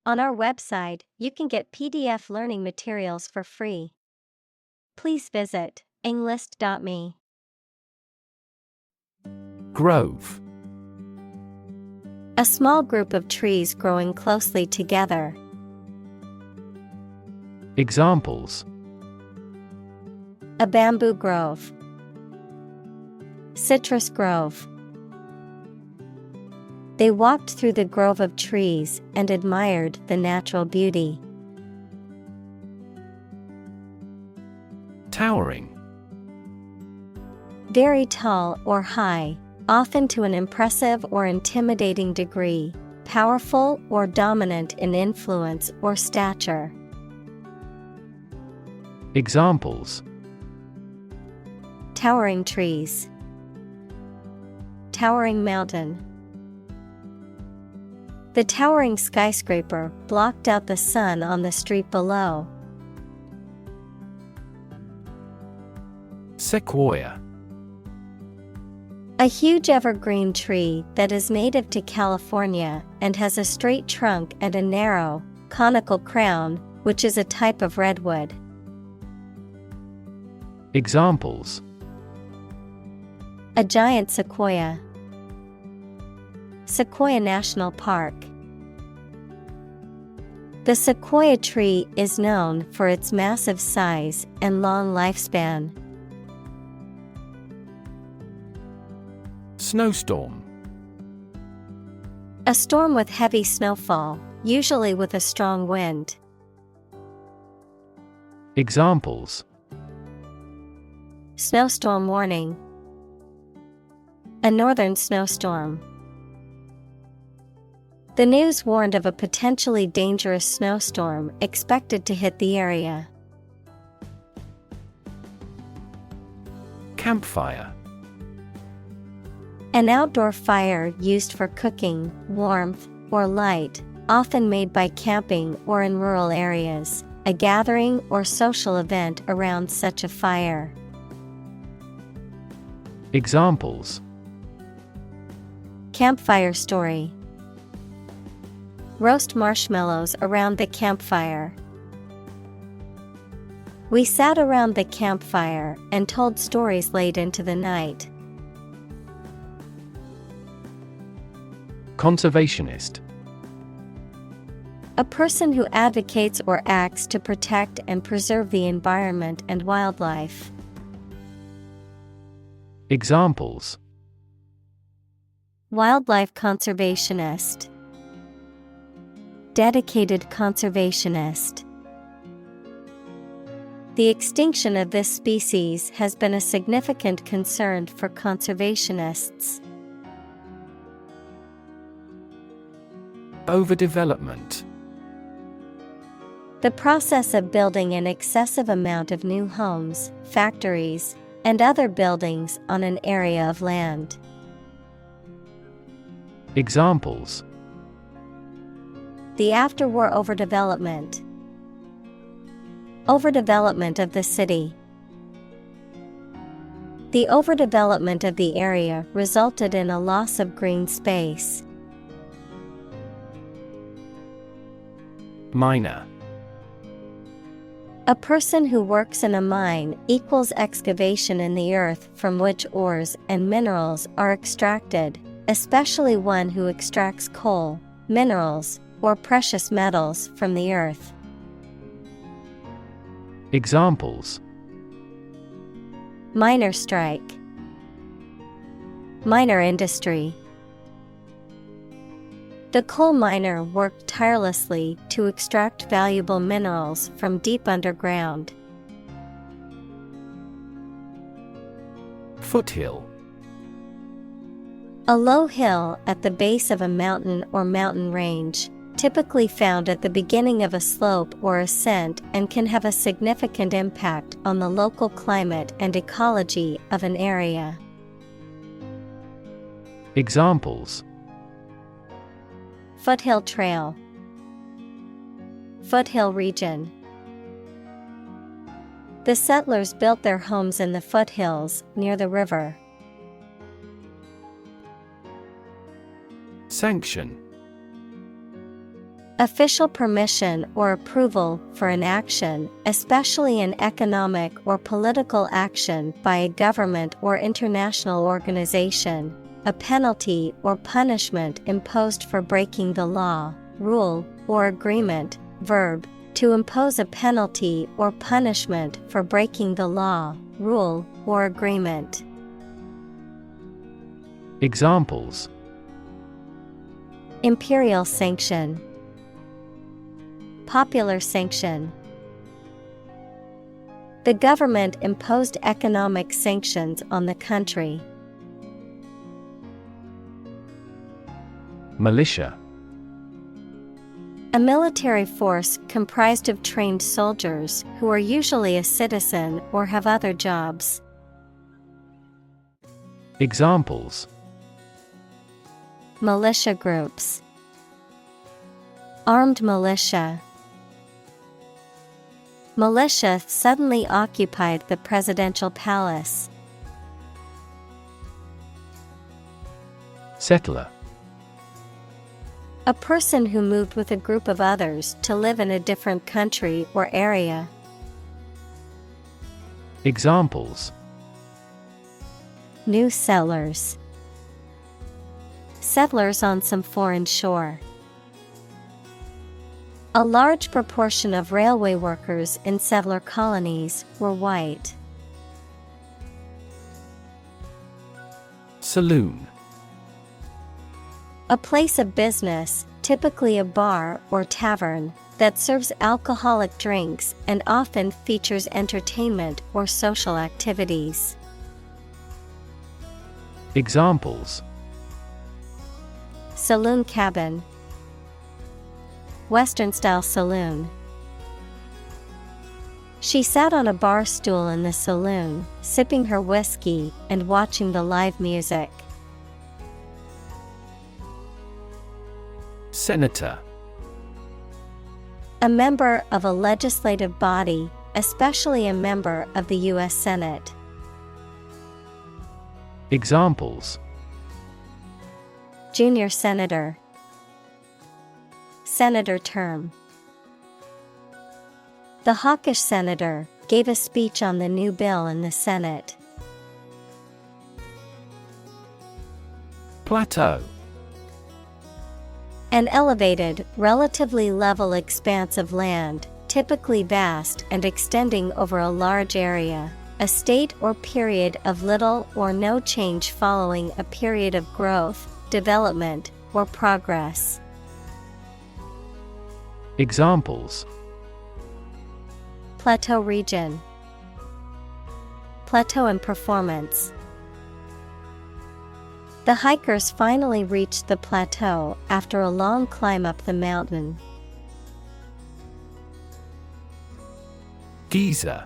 On our website, you can get PDF learning materials for free. Please visit englist.me. Grove. A small group of trees growing closely together. Examples: A bamboo grove. Citrus grove. They walked through the grove of trees and admired the natural beauty. Towering. Very tall or high, often to an impressive or intimidating degree, powerful or dominant in influence or stature. Examples: Towering trees. Towering mountain. The towering skyscraper blocked out the sun on the street below. Sequoia. A huge evergreen tree that is native to California and has a straight trunk and a narrow, conical crown, which is a type of redwood. Examples: A giant sequoia. Sequoia National Park. The sequoia tree is known for its massive size and long lifespan. Snowstorm. A storm with heavy snowfall, usually with a strong wind. Examples: Snowstorm warning. A northern snowstorm. The news warned of a potentially dangerous snowstorm expected to hit the area. Campfire. An outdoor fire used for cooking, warmth, or light, often made by camping or in rural areas, a gathering or social event around such a fire. Examples: Campfire story. Roast marshmallows around the campfire. We sat around the campfire and told stories late into the night. Conservationist. A person who advocates or acts to protect and preserve the environment and wildlife. Examples: Wildlife conservationist. Dedicated conservationist. The extinction of this species has been a significant concern for conservationists. Overdevelopment. The process of building an excessive amount of new homes, factories, and other buildings on an area of land. Examples: The after-war overdevelopment. Overdevelopment of the city. The overdevelopment of the area resulted in a loss of green space. Miner. A person who works in a mine equals excavation in the earth from which ores and minerals are extracted, especially one who extracts coal, minerals, or precious metals from the earth. Examples: Miner strike. Miner industry. The coal miner worked tirelessly to extract valuable minerals from deep underground. Foothill. A low hill at the base of a mountain or mountain range, typically found at the beginning of a slope or ascent, and can have a significant impact on the local climate and ecology of an area. Examples: Foothill trail. Foothill region. The settlers built their homes in the foothills near the river. Sanction. Official permission or approval for an action, especially an economic or political action by a government or international organization. A penalty or punishment imposed for breaking the law, rule, or agreement. Verb, to impose a penalty or punishment for breaking the law, rule, or agreement. Examples: Imperial sanction, popular sanction. The government imposed economic sanctions on the country. Militia. A military force comprised of trained soldiers who are usually a citizen or have other jobs. Examples: Militia groups, armed militia. Militia suddenly occupied the presidential palace. Settler. A person who moved with a group of others to live in a different country or area. Examples: New settlers, settlers on some foreign shore. A large proportion of railway workers in settler colonies were white. Saloon. A place of business, typically a bar or tavern, that serves alcoholic drinks and often features entertainment or social activities. Examples: Saloon cabin, Western-style saloon. She sat on a bar stool in the saloon, sipping her whiskey and watching the live music. Senator. A member of a legislative body, especially a member of the U.S. Senate. Examples: Junior senator, senator term. The hawkish senator gave a speech on the new bill in the Senate. Plateau. An elevated, relatively level expanse of land, typically vast and extending over a large area. A state or period of little or no change following a period of growth, development, or progress. Examples: Plateau region, plateau in performance. The hikers finally reached the plateau after a long climb up the mountain. Geyser.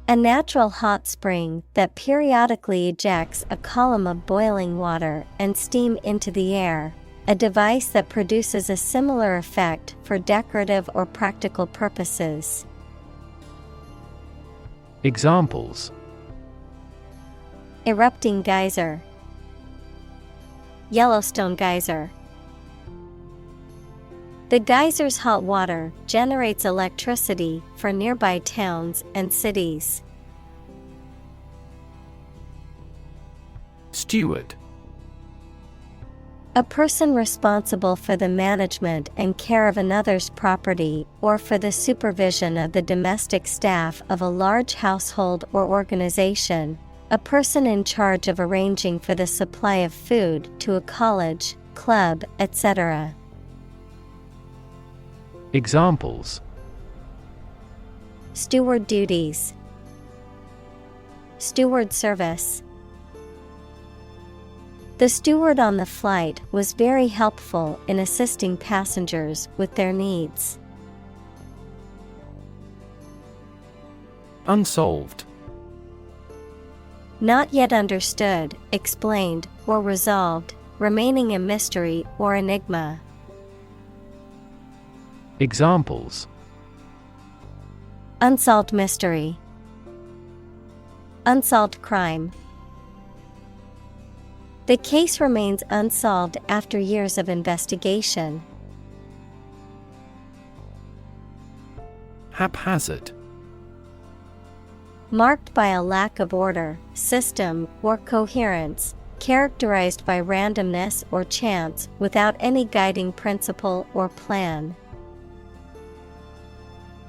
A natural hot spring that periodically ejects a column of boiling water and steam into the air, a device that produces a similar effect for decorative or practical purposes. Examples: Erupting geyser, Yellowstone geyser. The geyser's hot water generates electricity for nearby towns and cities. Steward. A person responsible for the management and care of another's property or for the supervision of the domestic staff of a large household or organization. A person in charge of arranging for the supply of food to a college, club, etc. Examples: Steward duties, steward service. The steward on the flight was very helpful in assisting passengers with their needs. Unsolved. Not yet understood, explained, or resolved, remaining a mystery or enigma. Examples: Unsolved mystery, unsolved crime. The case remains unsolved after years of investigation. Haphazard. Marked by a lack of order, system, or coherence, characterized by randomness or chance without any guiding principle or plan.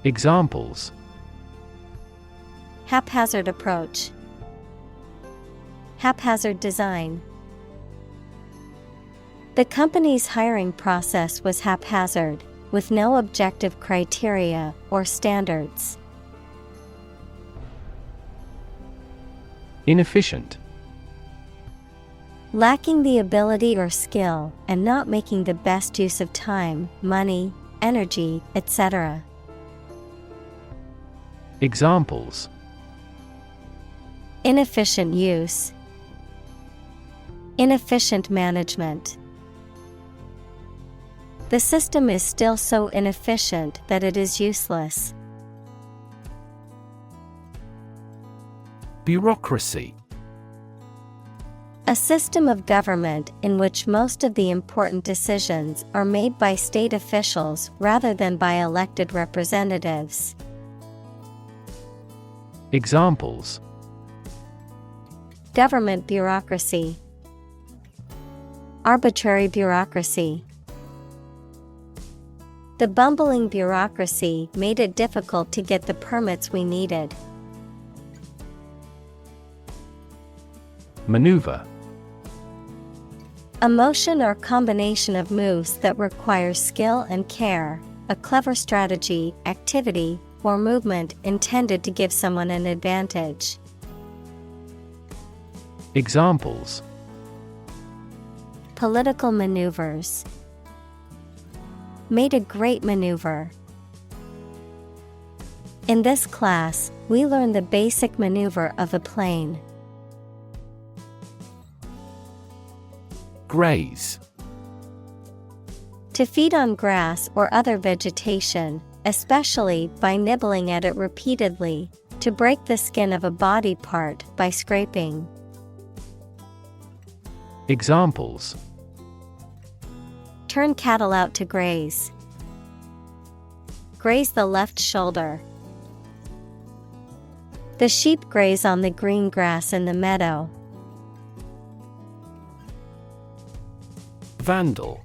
Examples: Haphazard approach. Haphazard design. The company's hiring process was haphazard, with no objective criteria or standards. Inefficient. Lacking the ability or skill and not making the best use of time, money, energy, etc. Examples: Inefficient use. Inefficient management. The system is still so inefficient that it is useless. Bureaucracy. A system of government in which most of the important decisions are made by state officials rather than by elected representatives. Examples: Government bureaucracy. Arbitrary bureaucracy. The bumbling bureaucracy made it difficult to get the permits we needed. Maneuver. A motion or combination of moves that requires skill and care, a clever strategy, activity, or movement intended to give someone an advantage. Examples: Political maneuvers. Made a great maneuver. In this class, we learn the basic maneuver of a plane. Graze. To feed on grass or other vegetation, especially by nibbling at it repeatedly, to break the skin of a body part by scraping. Examples: Turn cattle out to graze. Graze the left shoulder. The sheep graze on the green grass in the meadow. Vandal.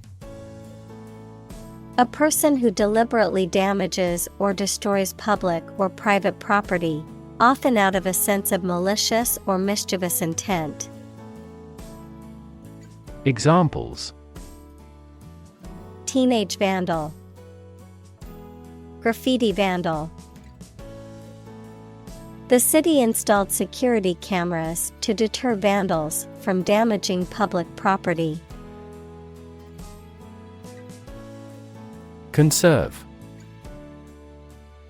A person who deliberately damages or destroys public or private property, often out of a sense of malicious or mischievous intent. Examples: Teenage vandal. Graffiti vandal. The city installed security cameras to deter vandals from damaging public property. Conserve.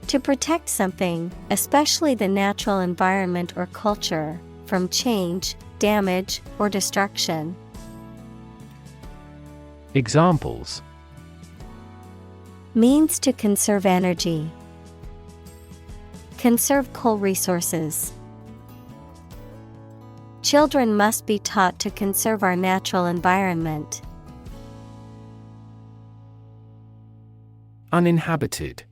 To protect something, especially the natural environment or culture, from change, damage, or destruction. Examples: Means to conserve energy. Conserve coal resources. Children must be taught to conserve our natural environment. Uninhabited.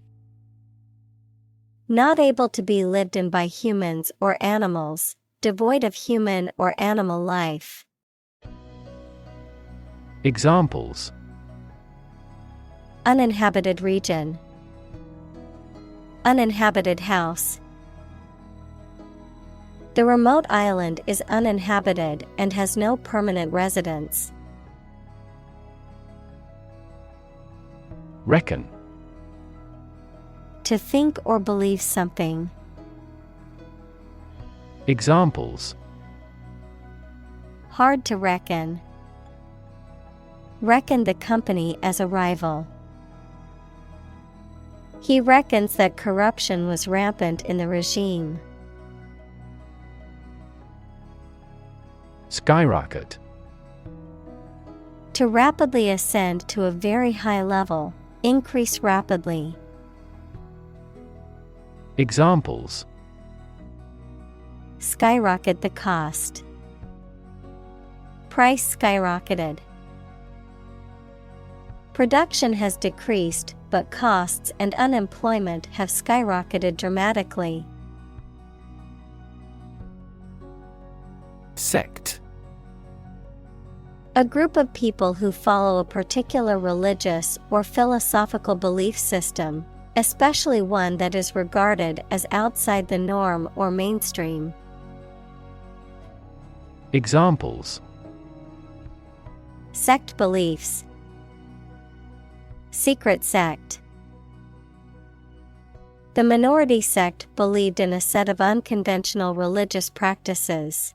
Not able to be lived in by humans or animals, devoid of human or animal life. Examples: Uninhabited region. Uninhabited house. The remote island is uninhabited and has no permanent residents. Reckon. To think or believe something. Examples: Hard to reckon. Reckon the company as a rival. He reckons that corruption was rampant in the regime. Skyrocket. To rapidly ascend to a very high level, increase rapidly. Examples: Skyrocket the cost. Price skyrocketed. Production has decreased, but costs and unemployment have skyrocketed dramatically. Sect. A group of people who follow a particular religious or philosophical belief system, especially one that is regarded as outside the norm or mainstream. Examples: Sect beliefs. Secret sect. The minority sect believed in a set of unconventional religious practices.